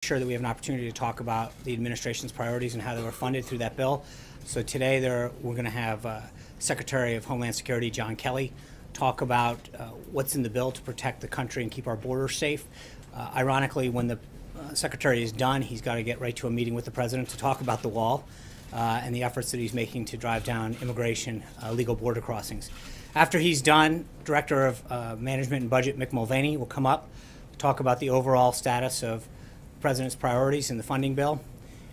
sure that we have an opportunity to talk about the administration's priorities and how they were funded through that bill. So today we're going to have Secretary of Homeland Security John Kelly talk about what's in the bill to protect the country and keep our borders safe. Ironically, when the Secretary is done, he's got to get right to a meeting with the President to talk about the wall and the efforts that he's making to drive down immigration, legal border crossings. After he's done, Director of Management and Budget Mick Mulvaney will come up, talk about the overall status of the President's priorities in the funding bill,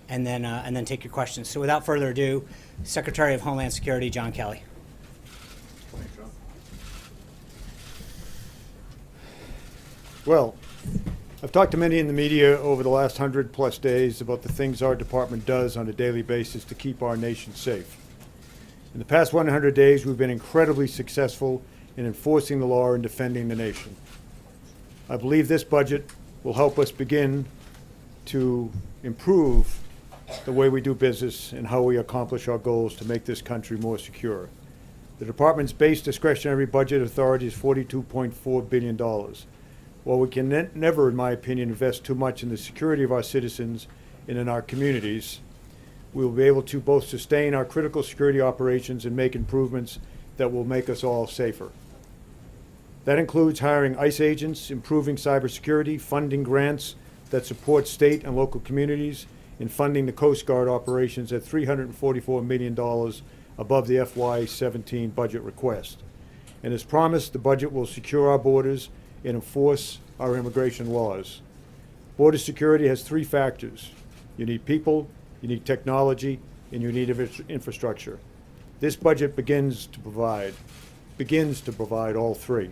and then take your questions. So without further ado, Secretary of Homeland Security John Kelly. Well, I've talked to many in the media over the last 100+ days about the things our department does on a daily basis to keep our nation safe. In the past 100 days, we've been incredibly successful in enforcing the law and defending the nation. I believe this budget will help us begin to improve the way we do business and how we accomplish our goals to make this country more secure. The department's base discretionary budget authority is $42.4 billion. While we can never, in my opinion, invest too much in the security of our citizens and in our communities, we will be able to both sustain our critical security operations and make improvements that will make us all safer. That includes hiring ICE agents, improving cybersecurity, funding grants that support state and local communities, and funding the Coast Guard operations at $344 million above the FY17 budget request. And as promised, the budget will secure our borders and enforce our immigration laws. Border security has three factors. You need people, you need technology, and you need infrastructure. This budget begins to provide all three.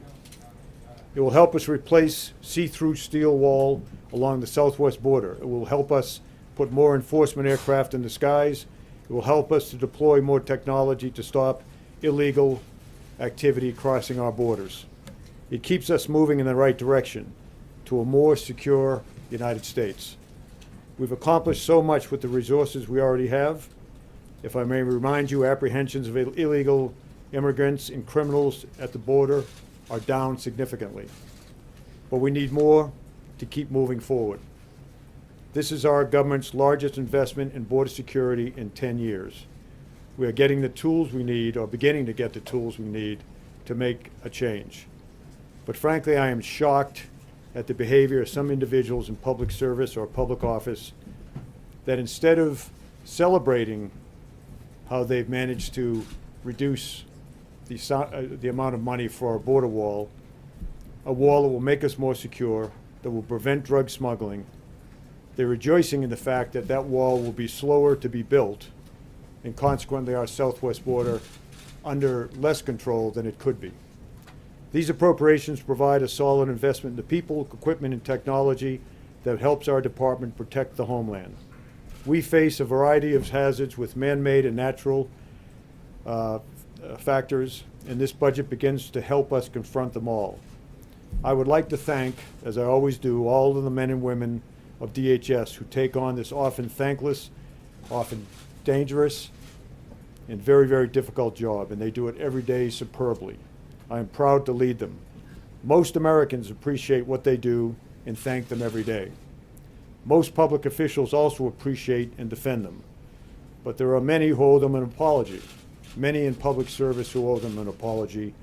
It will help us replace see-through steel wall along the southwest border. It will help us put more enforcement aircraft in the skies. It will help us to deploy more technology to stop illegal activity crossing our borders. It keeps us moving in the right direction to a more secure United States. We've accomplished so much with the resources we already have. If I may remind you, apprehensions of illegal immigrants and criminals at the border are down significantly. But we need more to keep moving forward. This is our government's largest investment in border security in 10 years. We are getting the tools we need, or beginning to get the tools we need, to make a change. But frankly, I am shocked at the behavior of some individuals in public service or public office that instead of celebrating how they've managed to reduce the amount of money for our border wall, a wall that will make us more secure, that will prevent drug smuggling, they're rejoicing in the fact that that wall will be slower to be built, and consequently our southwest border under less control than it could be. These appropriations provide a solid investment in the people, equipment, and technology that helps our department protect the homeland. We face a variety of hazards with man-made and natural factors, and this budget begins to help us confront them all. I would like to thank, as I always do, all of the men and women of DHS who take on this often thankless, often dangerous, and very, very difficult job, and they do it every day superbly. I am proud to lead them. Most Americans appreciate what they do and thank them every day. Most public officials also appreciate and defend them. But there are many who owe them an apology, many in public service who owe them an apology,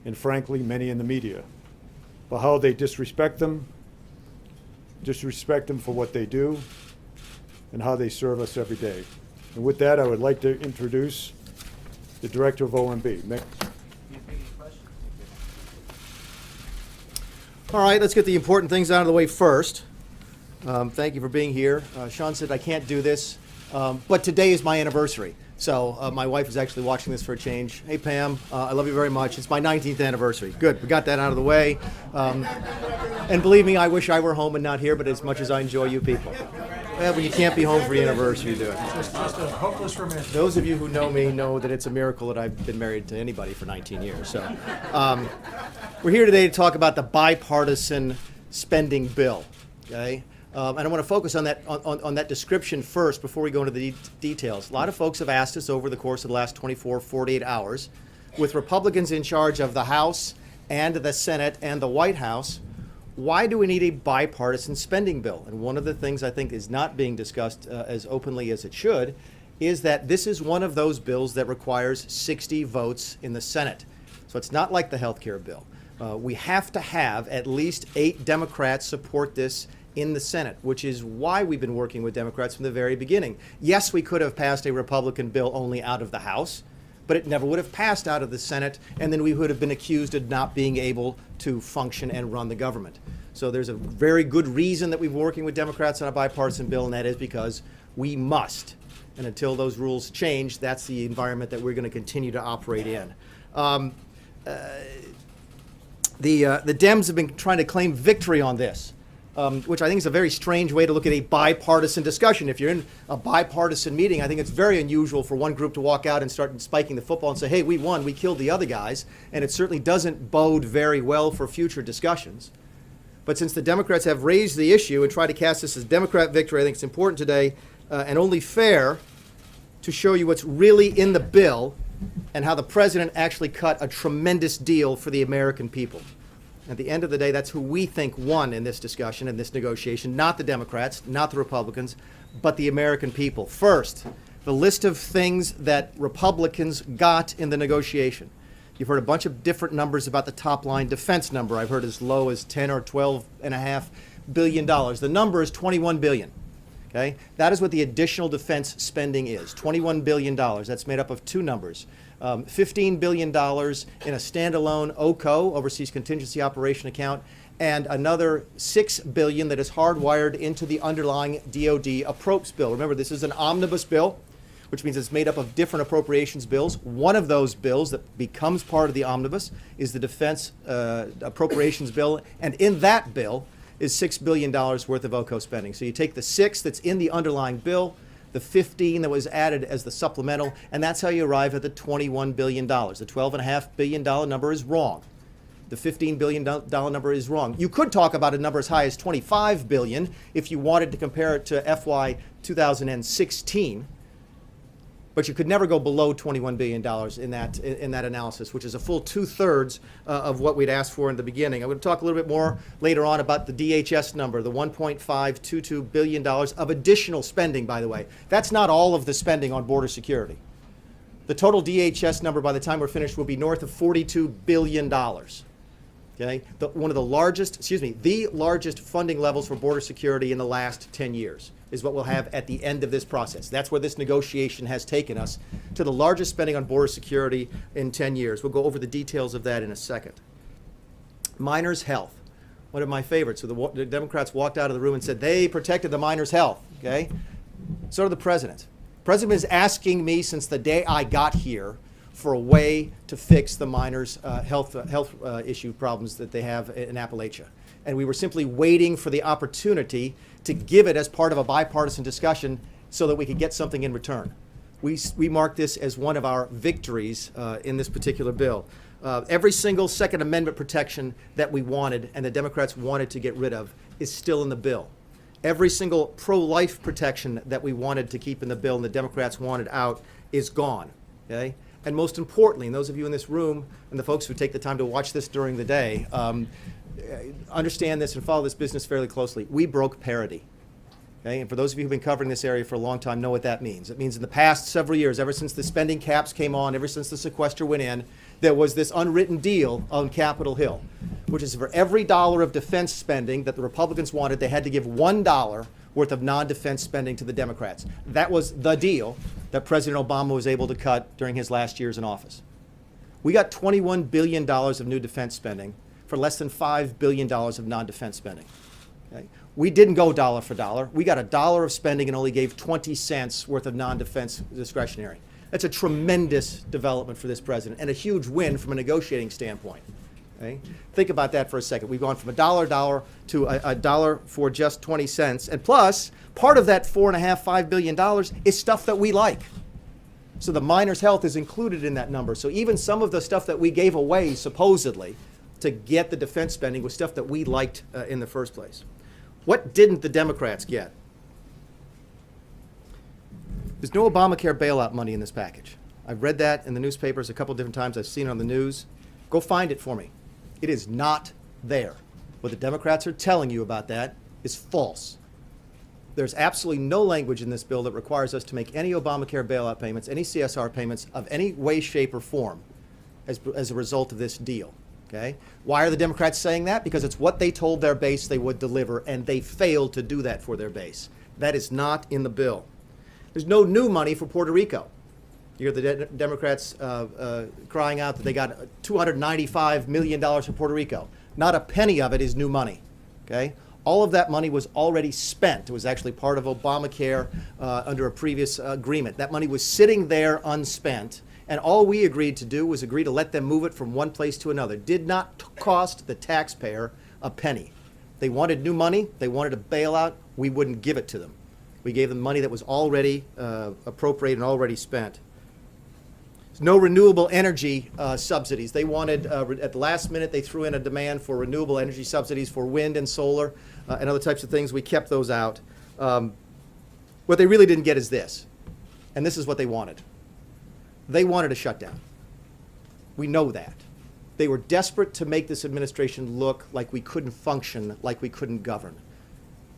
and frankly, many in the media, for how they disrespect them for what they do, and how they serve us every day. And with that, I would like to introduce the Director of OMB, Mick. All right, let's get the important things out of the way first. Thank you for being here. Sean said I can't do this, but today is my anniversary. So my wife is actually watching this for a change. Hey, Pam, I love you very much. It's my 19th anniversary. Good, we got that out of the way. And believe me, I wish I were home and not here, but as much as I enjoy you people. Well, when you can't be home for your anniversary, you do it. Just a hopeless romantic. Those of you who know me know that it's a miracle that I've been married to anybody for 19 years. So we're here today to talk about the bipartisan spending bill, okay? And I want to focus on that description first before we go into the details. A lot of folks have asked us over the course of the last 24, 48 hours, with Republicans in charge of the House and the Senate and the White House, why do we need a bipartisan spending bill? And one of the things I think is not being discussed as openly as it should is that this is one of those bills that requires 60 votes in the Senate. So it's not like the health care bill. We have to have at least 8 Democrats support this in the Senate, which is why we've been working with Democrats from the very beginning. Yes, we could have passed a Republican bill only out of the House, but it never would have passed out of the Senate, and then we would have been accused of not being able to function and run the government. So there's a very good reason that we've been working with Democrats on a bipartisan bill, and that is because we must. And until those rules change, that's the environment that we're going to continue to operate in. The Dems have been trying to claim victory on this, which I think is a very strange way to look at a bipartisan discussion. If you're in a bipartisan meeting, I think it's very unusual for one group to walk out and start spiking the football and say, hey, we won, we killed the other guys, and it certainly doesn't bode very well for future discussions. But since the Democrats have raised the issue and tried to cast this as Democrat victory, I think it's important today and only fair to show you what's really in the bill and how the president actually cut a tremendous deal for the American people. At the end of the day, that's who we think won in this discussion, in this negotiation, not the Democrats, not the Republicans, but the American people. First, the list of things that Republicans got in the negotiation. You've heard a bunch of different numbers about the top line defense number. I've heard as low as 10 or 12.5 billion dollars. The number is 21 billion. Okay? That is what the additional defense spending is, $21 billion. That's made up of 2 numbers. $15 billion in a standalone OCO, Overseas Contingency Operation account, and another $6 billion that is hardwired into the underlying DoD approps bill. Remember, this is an omnibus bill, which means it's made up of different appropriations bills. One of those bills that becomes part of the omnibus is the defense appropriations bill, and in that bill is $6 billion worth of OCO spending. So you take the 6 that's in the underlying bill, the 15 that was added as the supplemental, and that's how you arrive at the $21 billion. The $12.5 billion number is wrong. The $15 billion number is wrong. You could talk about a number as high as $25 billion if you wanted to compare it to FY 2016, but you could never go below $21 billion in that analysis, which is a full 2/3 of what we'd asked for in the beginning. I'm going to talk a little bit more later on about the DHS number, the $1.522 billion of additional spending, by the way. That's not all of the spending on border security. The total DHS number by the time we're finished will be north of $42 billion. Okay? The largest funding levels for border security in the last 10 years is what we'll have at the end of this process. That's where this negotiation has taken us, to the largest spending on border security in 10 years. We'll go over the details of that in a second. Miners' health, one of my favorites. So the Democrats walked out of the room and said they protected the miners' health. Okay? So did the president. The president is asking me since the day I got here for a way to fix the miners' health issue problems that they have in Appalachia. And we were simply waiting for the opportunity to give it as part of a bipartisan discussion so that we could get something in return. We mark this as one of our victories in this particular bill. Every single Second Amendment protection that we wanted and the Democrats wanted to get rid of is still in the bill. Every single pro-life protection that we wanted to keep in the bill and the Democrats wanted out is gone. Okay? And most importantly, and those of you in this room and the folks who take the time to watch this during the day, understand this and follow this business fairly closely. We broke parity. Okay? And for those of you who've been covering this area for a long time know what that means. It means in the past several years, ever since the spending caps came on, ever since the sequester went in, there was this unwritten deal on Capitol Hill, which is for every dollar of defense spending that the Republicans wanted, they had to give $1 worth of non-defense spending to the Democrats. That was the deal that President Obama was able to cut during his last years in office. We got $21 billion of new defense spending for less than $5 billion of non-defense spending. Okay? We didn't go dollar for dollar. We got $1 of spending and only gave 20 cents worth of non-defense discretionary. That's a tremendous development for this president and a huge win from a negotiating standpoint. Okay? Think about that for a second. We've gone from $1 to a dollar for just 20 cents. And plus, part of that $4.5 billion is stuff that we like. So the miners' health is included in that number. So even some of the stuff that we gave away, supposedly, to get the defense spending was stuff that we liked in the first place. What didn't the Democrats get? There's no Obamacare bailout money in this package. I've read that in the newspapers a couple different times. I've seen it on the news. Go find it for me. It is not there. What the Democrats are telling you about that is false. There's absolutely no language in this bill that requires us to make any Obamacare bailout payments, any CSR payments of any way, shape, or form as a result of this deal. Okay? Why are the Democrats saying that? Because it's what they told their base they would deliver, and they failed to do that for their base. That is not in the bill. There's no new money for Puerto Rico. You hear the Democrats crying out that they got $295 million for Puerto Rico. Not a penny of it is new money. Okay? All of that money was already spent. It was actually part of Obamacare under a previous agreement. That money was sitting there unspent, and all we agreed to do was agree to let them move it from one place to another. Did not cost the taxpayer a penny. They wanted new money. They wanted a bailout. We wouldn't give it to them. We gave them money that was already appropriated and already spent. No renewable energy subsidies. They wanted, at the last minute, they threw in a demand for renewable energy subsidies for wind and solar and other types of things. We kept those out. What they really didn't get is this, and this is what they wanted. They wanted a shutdown. We know that. They were desperate to make this administration look like we couldn't function, like we couldn't govern.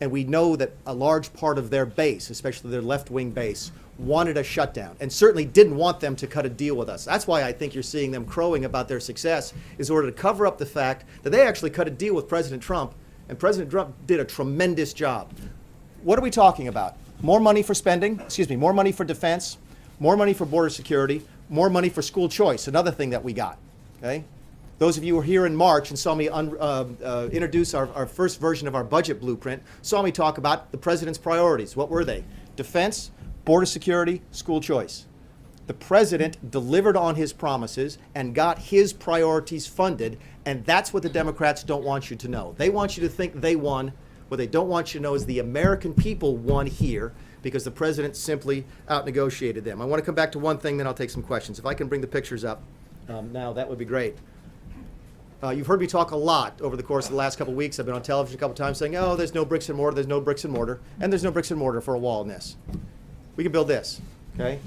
And we know that a large part of their base, especially their left-wing base, wanted a shutdown and certainly didn't want them to cut a deal with us. That's why I think you're seeing them crowing about their success, is in order to cover up the fact that they actually cut a deal with President Trump, and President Trump did a tremendous job. What are we talking about? More money for spending, more money for defense, more money for border security, more money for school choice, another thing that we got, okay? Those of you who were here in March and saw me introduce our first version of our budget blueprint, saw me talk about the president's priorities. What were they? Defense, border security, school choice. The president delivered on his promises and got his priorities funded, and that's what the Democrats don't want you to know. They want you to think they won. What they don't want you to know is the American people won here because the president simply out-negotiated them. I want to come back to one thing, then I'll take some questions. If I can bring the pictures up now, that would be great. You've heard me talk a lot over the course of the last couple of weeks. I've been on television a couple times saying, oh, there's no bricks and mortar, there's no bricks and mortar, and there's no bricks and mortar for a wall in this. We can build this, okay?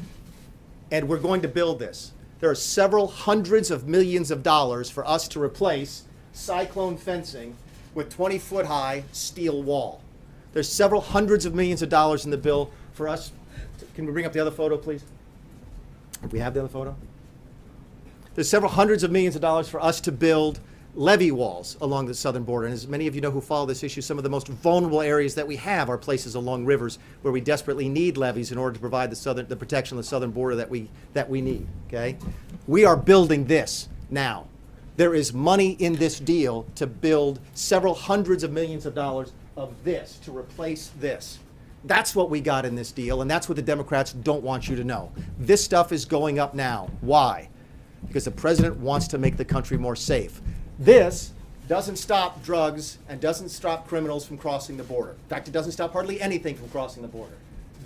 And we're going to build this. There are several hundreds of millions of dollars for us to replace cyclone fencing with 20-foot high steel wall. There's several hundreds of millions of dollars in the bill for us. Can we bring up the other photo, please? If we have the other photo. There's several hundreds of millions of dollars for us to build levee walls along the southern border. And as many of you know who follow this issue, some of the most vulnerable areas that we have are places along rivers where we desperately need levees in order to provide the protection of the southern border that we need, okay? We are building this now. There is money in this deal to build several hundreds of millions of dollars of this, to replace this. That's what we got in this deal, and that's what the Democrats don't want you to know. This stuff is going up now. Why? Because the president wants to make the country more safe. This doesn't stop drugs and doesn't stop criminals from crossing the border. In fact, it doesn't stop hardly anything from crossing the border.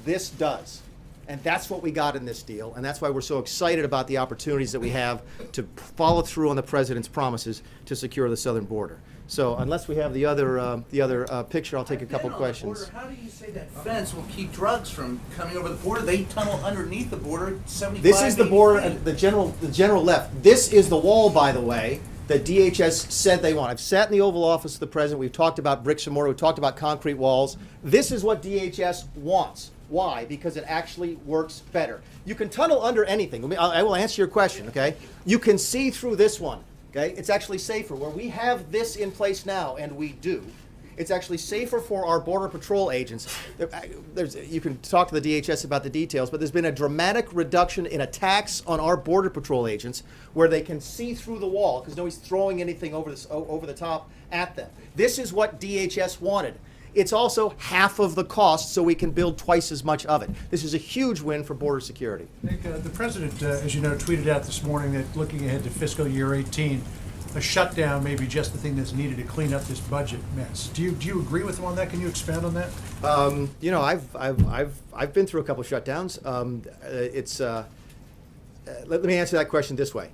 This does. And that's what we got in this deal, and that's why we're so excited about the opportunities that we have to follow through on the president's promises to secure the southern border. So unless we have the other picture, I'll take a couple questions. How do you say that fence will keep drugs from coming over the border? They tunnel underneath the border 75 This is the 80 border, feet. the general left. This is the wall, by the way, that DHS said they want. I've sat in the Oval Office of the president. We've talked about bricks and mortar. We've talked about concrete walls. This is what DHS wants. Why? Because it actually works better. You can tunnel under anything. I will answer your question, okay? You can see through this one, okay? It's actually safer. Where we have this in place now, and we do, it's actually safer for our Border Patrol agents. You can talk to the DHS about the details, but there's been a dramatic reduction in attacks on our Border Patrol agents where they can see through the wall because nobody's throwing anything over the top at them. This is what DHS wanted. It's also half of the cost, so we can build twice as much of it. This is a huge win for border security. Nick, the president, as you know, tweeted out this morning that looking ahead to fiscal year 18, a shutdown may be just the thing that's needed to clean up this budget mess. Do you agree with him on that? Can you expand on that? You know, I've been through a couple shutdowns. Let me answer that question this way.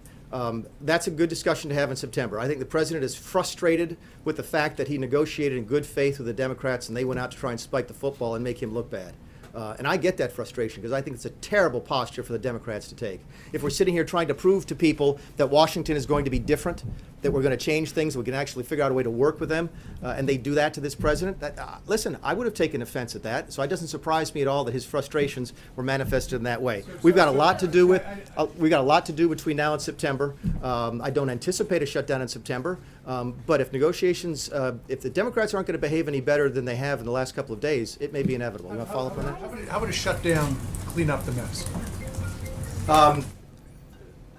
That's a good discussion to have in September. I think the president is frustrated with the fact that he negotiated in good faith with the Democrats and they went out to try and spike the football and make him look bad. And I get that frustration because I think it's a terrible posture for the Democrats to take. If we're sitting here trying to prove to people that Washington is going to be different, that we're going to change things, we can actually figure out a way to work with them, and they do that to this president, listen, I would have taken offense at that. So it doesn't surprise me at all that his frustrations were manifested in that way. We've got a lot to do between now and September. I don't anticipate a shutdown in September, but if negotiations, if the Democrats aren't going to behave any better than they have in the last couple of days, it may be inevitable. You want to follow up on that? How would a shutdown clean up the mess?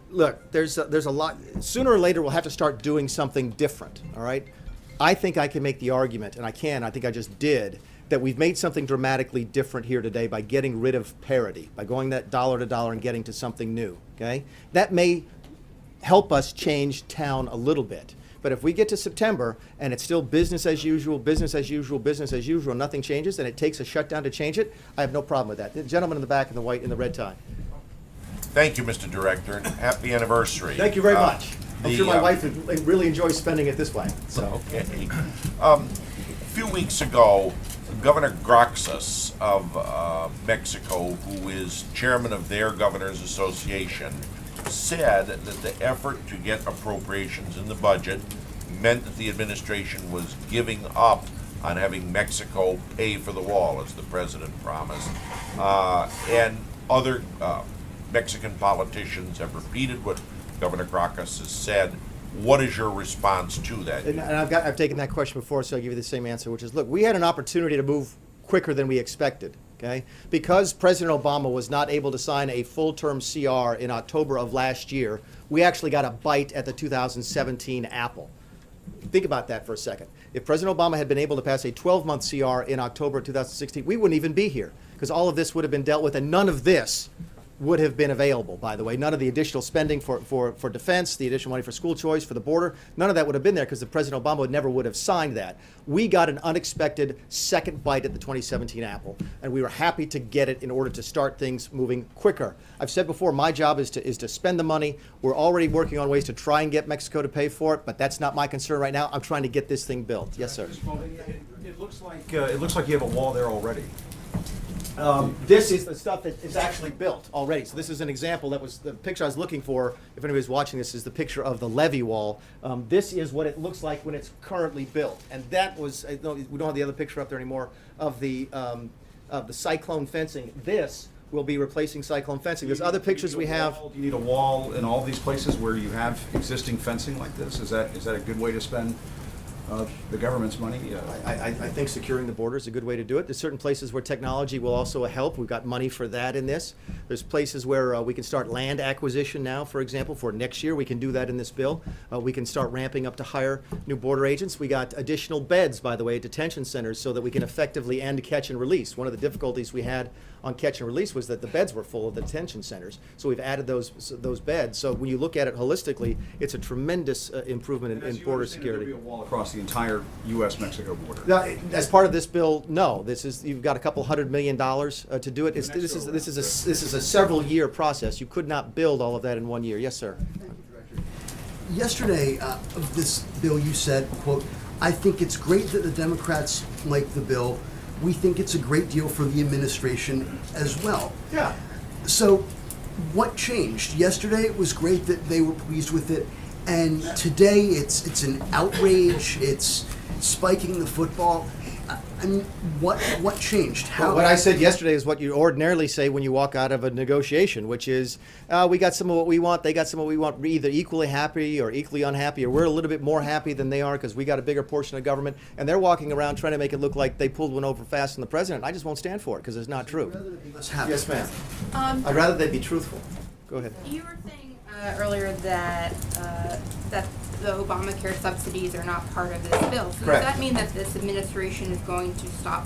Look, there's a lot. Sooner or later, we'll have to start doing something different. All right. I think I can make the argument, and I think I just did, that we've made something dramatically different here today by getting rid of parity, by going that dollar to dollar and getting to something new. Okay. That may help us change town a little bit. But if we get to September and it's still business as usual, business as usual, business as usual, nothing changes, and it takes a shutdown to change it, I have no problem with that. The gentleman in the back in the white in the red tie. Thank you, Mr. Director, and happy anniversary. Thank you very much. I'm sure my wife wife really enjoys spending it this way. So. Okay. A few weeks ago, Governor Graxas of Mexico, who is chairman of their Governors Association, said that the effort to get appropriations in the budget meant that the administration was giving up on having Mexico pay for the wall, as the president promised. And other Mexican politicians have repeated what Governor Graxas has said. What is your response to that? And I've taken that question before, so I'll give you the same answer, which is, look, we had an opportunity to move quicker than we expected. Okay? Because President Obama was not able to sign a full-term CR in October of last year, we actually got a bite at the 2017 apple. Think about that for a second. If President Obama had been able to pass a 12-month CR in October of 2016, we wouldn't even be here, because all of this would have been dealt with, and none of this would have been available, by the way. None of the additional spending for defense, the additional money for school choice, for the border, none of that would have been there because the President Obama never would have signed that. We got an unexpected second bite at the 2017 apple, and we were happy to get it in order to start things moving quicker. I've said before, my job is to spend the money. We're already working on ways to try and get Mexico to pay for it, but that's not my concern right now. I'm trying to get this thing built. Yes, sir. It looks like you have a wall there already. This is the stuff that is actually built already. So this is an example. That was the picture I was looking for. If anybody's watching this, is the picture of the levee wall. This is what it looks like when it's currently built. And that was, we don't have the other picture up there anymore, of the cyclone fencing. This will be replacing cyclone fencing. There's other pictures we have. Do you need a wall in all these places where you have existing fencing like this? Is that a good way to spend the government's money? I think securing the border is a good way to do it. There's certain places where technology will also help. We've got money for that in this. There's places where we can start land acquisition now, for example, for next year. We can do that in this bill. We can start ramping up to hire new border agents. We got additional beds, by the way, at detention centers so that we can effectively end catch and release. One of the difficulties we had on catch and release was that the beds were full of the detention centers. So we've added those beds. So when you look at it holistically, it's a tremendous improvement in border security. There'll be a wall across the entire U.S.-Mexico border. Now, as part of this bill, no. You've got a couple $100 million to do it. This is a several-year process. You could not build all of that in 1 year. Yes, sir. Yesterday, of this bill, you said, quote, "I think it's great that the Democrats like the bill. We think it's a great deal for the administration as well." Yeah. So what changed? Yesterday it was great that they were pleased with it, and today it's an outrage, it's spiking the football. I mean, what changed? Well, what I said yesterday is what you ordinarily say when you walk out of a negotiation, which is, we got some of what we want, they got some of what we want. We're either equally happy or equally unhappy, or we're a little bit more happy than they are because we got a bigger portion of government, and they're walking around trying to make it look like they pulled one over fast on the president. I just won't stand for it because it's not true. Yes, ma'am. I'd rather they be truthful. Go ahead. You were saying earlier that the Obamacare subsidies are not part of this bill. So Correct. Does that mean that this administration is going to stop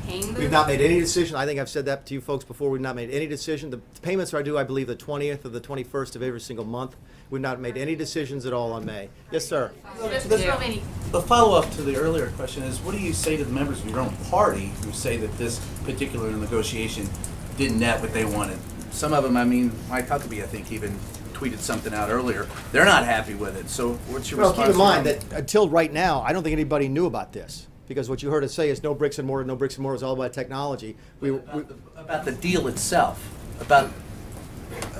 paying those? We've not made any decision. I think I've said that to you folks before. We've not made any decision. The payments are due, I believe, the 20th or the 21st of every single month. We've not made any decisions at all on May. Yes, sir. The follow-up to the earlier question is, what do you say to the members of your own party who say that this particular negotiation didn't net what they wanted? Some of them, I mean, Mike Huckabee, I think, even tweeted something out earlier. They're not happy with it. So what's your response? Keep in mind that until right now, I don't think anybody knew about this. because what you heard us say is no bricks and mortar, no bricks and mortar is all about technology. About the deal itself, about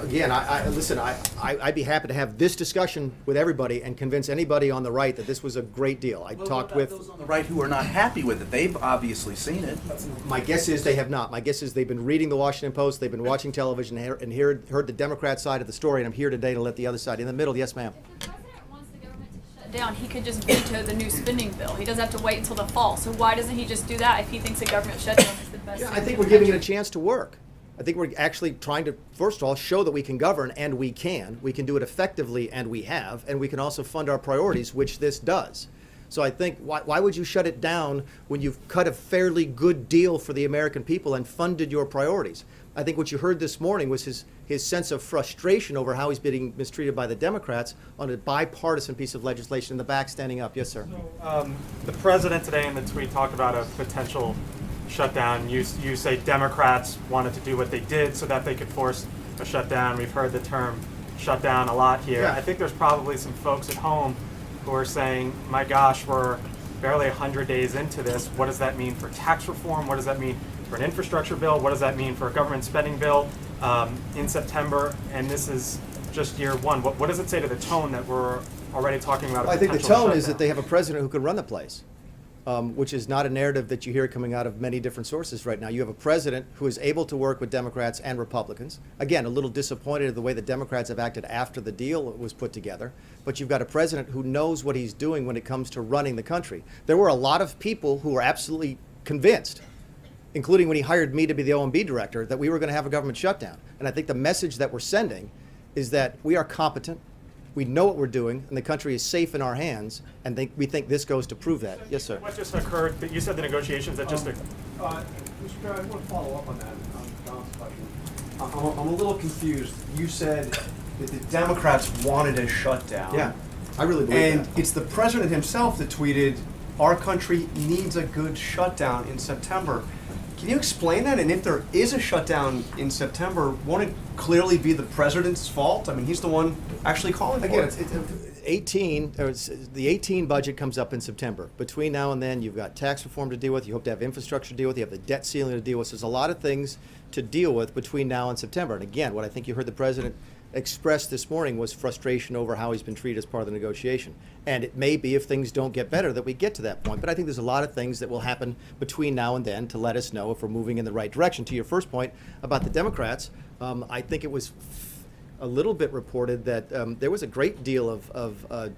Again, listen, I'd be happy to have this discussion with everybody and convince anybody on the right that this was a great deal. I Well, talked what with, about those on the right who are not happy with it. They've obviously seen it. my guess is they have not. My guess is they've been reading the Washington Post, they've been watching television and heard the Democrat side of the story, and I'm here today to let the other side in the middle. Yes, ma'am. If the president wants the government to shut down, he could just veto the new spending bill. He doesn't have to wait until the fall. So why doesn't he just do that if he thinks a government shutdown is the best Yeah, thing I think for we're the giving it a country? chance to work. I think we're actually trying to, first of all, show that we can govern, and we can. We can do it effectively, and we have. And we can also fund our priorities, which this does. So I think, why would you shut it down when you've cut a fairly good deal for the American people and funded your priorities? I think what you heard this morning was his sense of frustration over how he's being mistreated by the Democrats on a bipartisan piece of legislation in the back standing up. Yes, sir. The president today in the tweet talked about a potential shutdown. You say Democrats wanted to do what they did so that they could force a shutdown. We've heard the term shutdown a lot here. Yeah. I think there's probably some folks at home who are saying, my gosh, we're barely 100 days into this. What does that mean for tax reform? What does that mean for an infrastructure bill? What does that mean for a government spending bill in September? And this is just year one. What does it say to the tone that we're already talking about? I think the tone is that they have a president who can run the place, which is not a narrative that you hear coming out of many different sources right now. You have a president who is able to work with Democrats and Republicans. Again, a little disappointed at the way the Democrats have acted after the deal was put together. But you've got a president who knows what he's doing when it comes to running the country. There were a lot of people who were absolutely convinced, including when he hired me to be the OMB director, that we were going to have a government shutdown. And I think the message that we're sending is that we are competent, we know what we're doing, and the country is safe in our hands, and we think this goes to prove that. Yes, sir. What just occurred, that you said the negotiations that just Mr. Chair, I want to follow up on that, Don's question. I'm a little confused. You said that the Democrats wanted a shutdown. Yeah, I really believe And that. it's the president himself that tweeted, "Our country needs a good shutdown in September." Can you explain that? And if there is a shutdown in September, won't it clearly be the president's fault? I mean, he's the one actually calling for Again, it. the 18 budget comes up in September. Between now and then, you've got tax reform to deal with, you hope to have infrastructure to deal with, you have the debt ceiling to deal with. So there's a lot of things to deal with between now and September. And again, what I think you heard the president express this morning was frustration over how he's been treated as part of the negotiation. And it may be, if things don't get better, that we get to that point. But I think there's a lot of things that will happen between now and then to let us know if we're moving in the right direction. To your first point about the Democrats, I think it was a little bit reported that there was a great deal of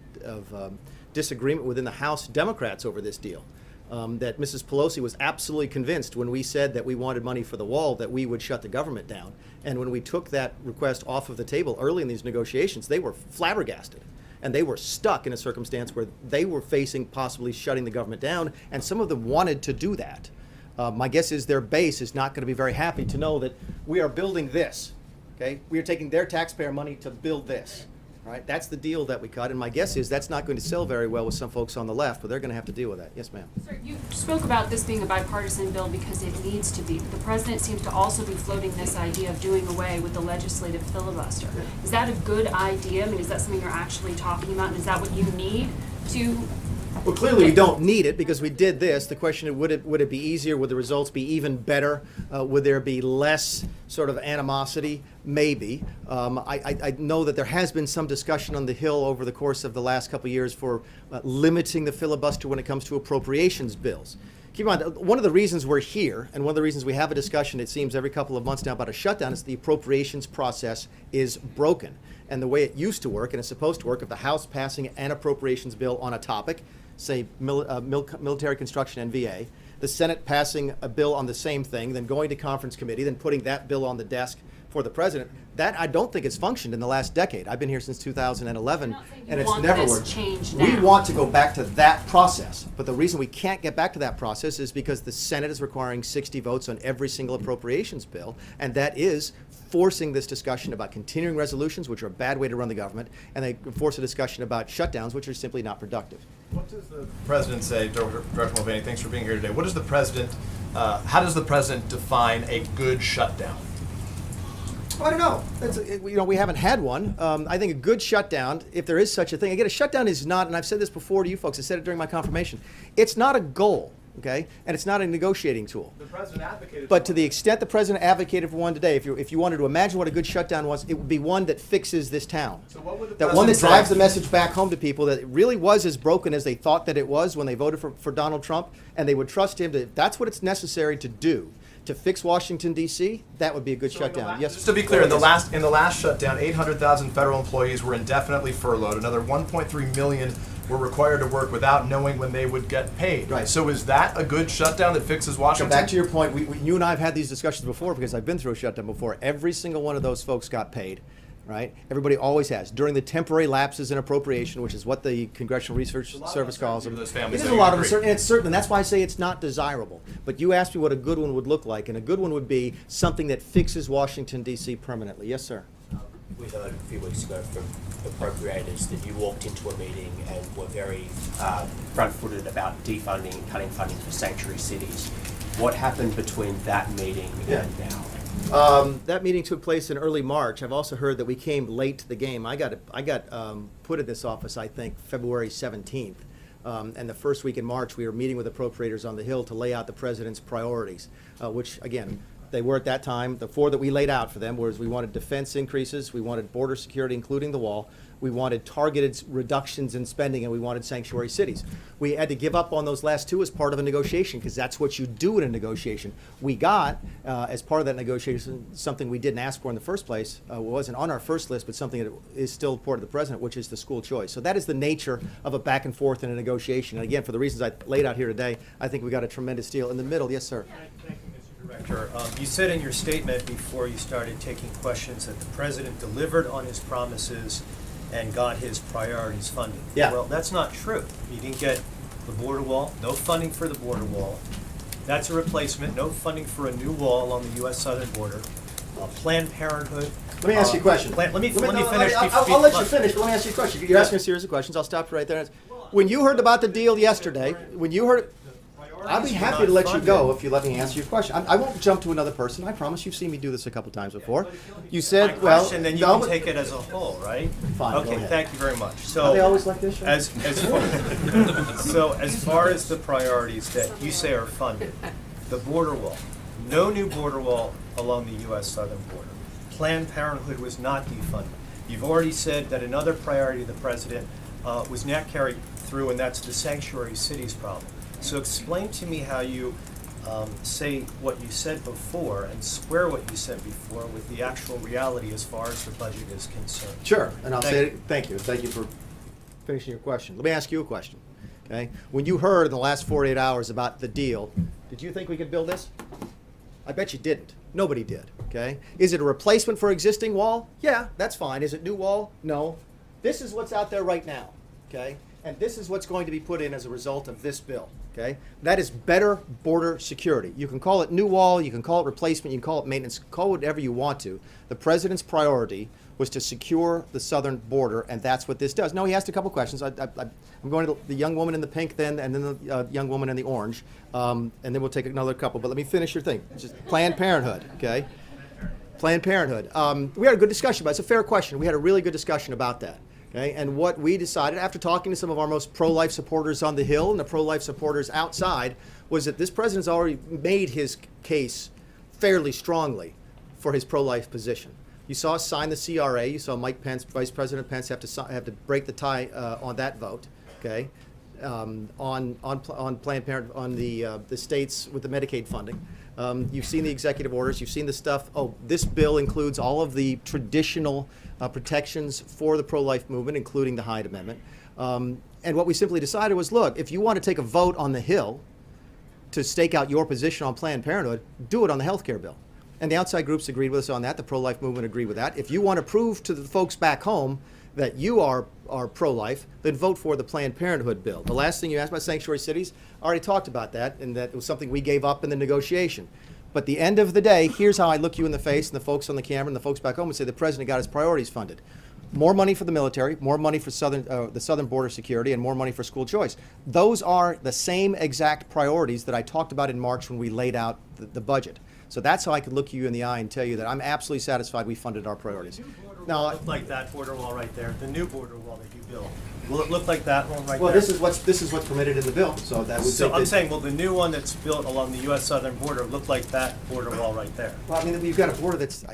disagreement within the House Democrats over this deal. That Mrs. Pelosi was absolutely convinced when we said that we wanted money for the wall that we would shut the government down. And when we took that request off of the table early in these negotiations, they were flabbergasted. And they were stuck in a circumstance where they were facing possibly shutting the government down, and some of them wanted to do that. My guess is their base is not going to be very happy to know that we are building this. Okay, we are taking their taxpayer money to build this. Right, that's the deal that we cut, and my guess is that's not going to sell very well with some folks on the left, but they're going to have to deal with that. Yes, ma'am. Sir, you spoke about this being a bipartisan bill because it needs to be. But the president seems to also be floating this idea of doing away with the legislative filibuster. Is that a good idea? I mean, is that something you're actually talking about? And is that what you need to? Well, clearly we don't need it because we did this. The question is, would it be easier? Would the results be even better? Would there be less sort of animosity? Maybe. I know that there has been some discussion on the Hill over the course of the last couple of years for limiting the filibuster when it comes to appropriations bills. Keep in mind, one of the reasons we're here, and one of the reasons we have a discussion, it seems, every couple of months now about a shutdown, is the appropriations process is broken. And the way it used to work, and it's supposed to work, if the House passing an appropriations bill on a topic, say military construction and VA, the Senate passing a bill on the same thing, then going to conference committee, then putting that bill on the desk for the president, that I don't think has functioned in the last decade. I've been here since 2011, and it's never worked. We want to go back to that process, but the reason we can't get back to that process is because the Senate is requiring 60 votes on every single appropriations bill, and that is forcing this discussion about continuing resolutions, which are a bad way to run the government, and they force a discussion about shutdowns, which are simply not productive. What does the president say, Director Mulvaney, thanks for being here today. What does the president, how does the president define a good shutdown? I don't know. We haven't had one. I think a good shutdown, if there is such a thing, again, a shutdown is not, and I've said this before to you folks, I said it during my confirmation, it's not a goal. okay? And it's not a negotiating tool. The president advocated. But to the extent the president advocated for one today, if you wanted to imagine what a good shutdown was, it would be one that fixes this town. So what would the That one that president say? drives the message back home to people that it really was as broken as they thought that it was when they voted for Donald Trump, and they would trust him to, if that's what it's necessary to do to fix Washington, D.C., that would be a good shutdown. Yes. Just to be clear, in the last shutdown, 800,000 federal employees were indefinitely furloughed. Another 1.3 million were required to work without knowing when they would get paid. Right. So is that a good shutdown that fixes So Washington? back to your point, you and I have had these discussions before because I've been through a shutdown before. Every single one of those folks got paid, right? Everybody always has. During the temporary lapses in appropriation, which is what the Congressional Research Service calls them. Those families It is that a lot you of agree. uncertainty, and it's certain, and that's why I say it's not desirable. But you asked me what a good one would look like, and a good one would be something that fixes Washington, D.C. permanently. Yes, sir. We heard a few weeks ago from appropriators that you walked into a meeting and were very front-footed about defunding and cutting funding for sanctuary cities. What happened between that meeting and now? That meeting took place in early March. I've also heard that we came late to the game. I got put in this office, I think, February 17th. And the first week in March, we were meeting with appropriators on the Hill to lay out the president's priorities, which, again, they were at that time. The four that we laid out for them was we wanted defense increases, we wanted border security, including the wall, we wanted targeted reductions in spending, and we wanted sanctuary cities. We had to give up on those last two as part of a negotiation, because that's what you do in a negotiation. We got, as part of that negotiation, something we didn't ask for in the first place. It wasn't on our first list, but something that is still important to the president, which is the school choice. So that is the nature of a back and forth in a negotiation. And again, for the reasons I laid out here today, I think we got a tremendous deal. In the middle, yes, sir. Thank you, Mr. Director. You said in your statement before you started taking questions that the president delivered on his promises and got his priorities funded. Yeah. Well, that's not true. You didn't get the border wall, no funding for the border wall. That's a replacement, no funding for a new wall along the U.S. southern border. Planned Parenthood. Let me ask you a question. Let me finish. I'll let you finish, but let me ask you a question. You're asking a series of questions. I'll stop you right there. When you heard about the deal yesterday, when you heard, I'd be happy to let you go if you let me answer your question. I won't jump to another person. I promise. You've seen me do this a couple times before. You said, My well, question, then you no, can take it as a whole, right? Fine, go Okay, ahead. thank you very much. So Are they always like this, Sean? as far as the priorities that you say are funded, the border wall, no new border wall along the U.S. southern border. Planned Parenthood was not defunded. You've already said that another priority of the president was not carried through, and that's the sanctuary cities problem. So explain to me how you say what you said before and square what you said before with the actual reality as far as the budget is concerned. Sure, and I'll Thank say you. thank you. Thank you for finishing your question. Let me ask you a question. Okay, when you heard in the last 48 hours about the deal, did you think we could build this? I bet you didn't. Nobody did. Okay, is it a replacement for existing wall? Yeah, that's fine. Is it new wall? No. This is what's out there right now. Okay, and this is what's going to be put in as a result of this bill. Okay, that is better border security. You can call it new wall, you can call it replacement, you can call it maintenance, call it whatever you want to. The president's priority was to secure the southern border, and that's what this does. No, he asked a couple questions. I'm going to the young woman in the pink then, and then the young woman in the orange, and then we'll take another couple. But let me finish your thing. It's just Planned Parenthood, okay? Planned Parenthood. We had a good discussion about it. It's a fair question. We had a really good discussion about that. Okay, and what we decided after talking to some of our most pro-life supporters on the Hill and the pro-life supporters outside was that this president's already made his case fairly strongly for his pro-life position. You saw us sign the CRA. You saw Mike Pence, Vice President Pence, have to break the tie on that vote. Okay, on Planned Parenthood, on the states with the Medicaid funding. You've seen the executive orders. You've seen the stuff. Oh, this bill includes all of the traditional protections for the pro-life movement, including the Hyde Amendment. And what we simply decided was, look, if you want to take a vote on the Hill to stake out your position on Planned Parenthood, do it on the health care bill. And the outside groups agreed with us on that. The pro-life movement agreed with that. If you want to prove to the folks back home that you are pro-life, then vote for the Planned Parenthood bill. The last thing you asked about sanctuary cities, I already talked about that, and that it was something we gave up in the negotiation. But at the end of the day, here's how I look you in the face and the folks on the camera and the folks back home and say the president got his priorities funded. More money for the military, more money for the southern border security, and more money for school choice. Those are the same exact priorities that I talked about in March when we laid out the budget. So that's how I could look you in the eye and tell you that I'm absolutely satisfied we funded our priorities. Now, like that border wall right there, the new border wall that you built, Will it look like that one right Well, there? this is what's permitted in the bill, so that would So take I'm the- saying, will the new one that's built along the U.S. southern border look like that border wall right there? Well, I mean, we've got a border that's,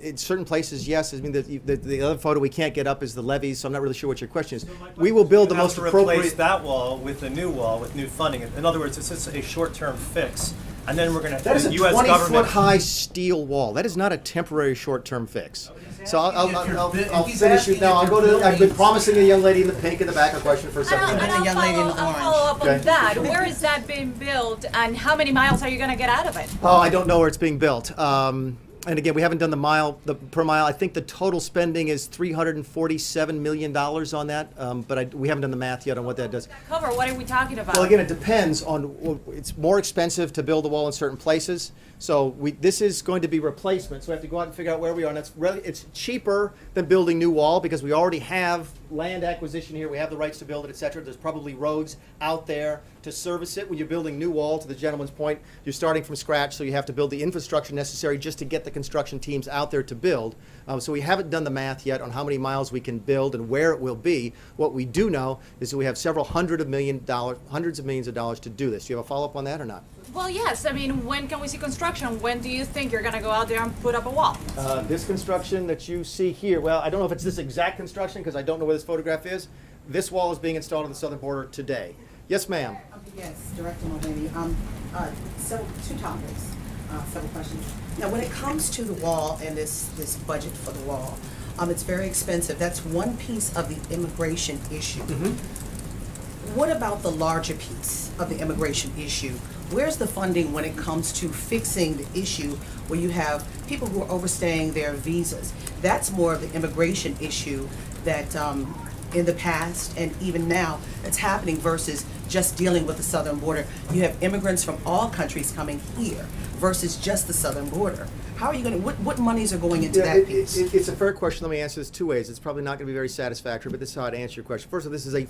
in certain places, yes. I mean, the other photo we can't get up is the levees, so I'm not really sure what your question is. We will build the You have most to replace appropriate. that wall with the new wall with new funding. In other words, it's just a short-term fix, and then we're going to. That is a U.S. government. 20-foot-high steel wall. That is not a temporary short-term fix. So I'll he's finish you asking now. if I'll go you're to. I've been building- promising the young lady in the pink in the back a question for a second. I'll follow up Okay. on that. Where is that being built, and how many miles are you going to get out of it? Oh, I don't know where it's being built. And again, we haven't done the per mile. I think the total spending is $347 million on that, but we haven't done the math yet on what that does. Cover, what are we talking about? Well, again, it depends on, it's more expensive to build a wall in certain places. So this is going to be replacement, so we have to go out and figure out where we are. And it's cheaper than building new wall because we already have land acquisition here. We have the rights to build it, et cetera. There's probably roads out there to service it. When you're building new wall, to the gentleman's point, you're starting from scratch, so you have to build the infrastructure necessary just to get the construction teams out there to build. So we haven't done the math yet on how many miles we can build and where it will be. What we do know is that we have several hundreds of millions of dollars to do this. Do you have a follow-up on that or not? Well, yes. I mean, when can we see construction? When do you think you're going to go out there and put up a wall? This construction that you see here, well, I don't know if it's this exact construction because I don't know where this photograph is. This wall is being installed on the southern border today. Yes, ma'am. Yes, Director Mulvaney. Two topics, several questions. Now, when it comes to the wall and this budget for the wall, it's very expensive. That's one piece of the immigration issue. What about the larger piece of the immigration issue? Where's the funding when it comes to fixing the issue where you have people who are overstaying their visas? That's more of the immigration issue that in the past and even now that's happening versus just dealing with the southern border. You have immigrants from all countries coming here versus just the southern border. How are you going to, what monies are going into that piece? It's a fair question. Let me answer this two ways. It's probably not going to be very satisfactory, but this is how I'd answer your question. First of all, this is a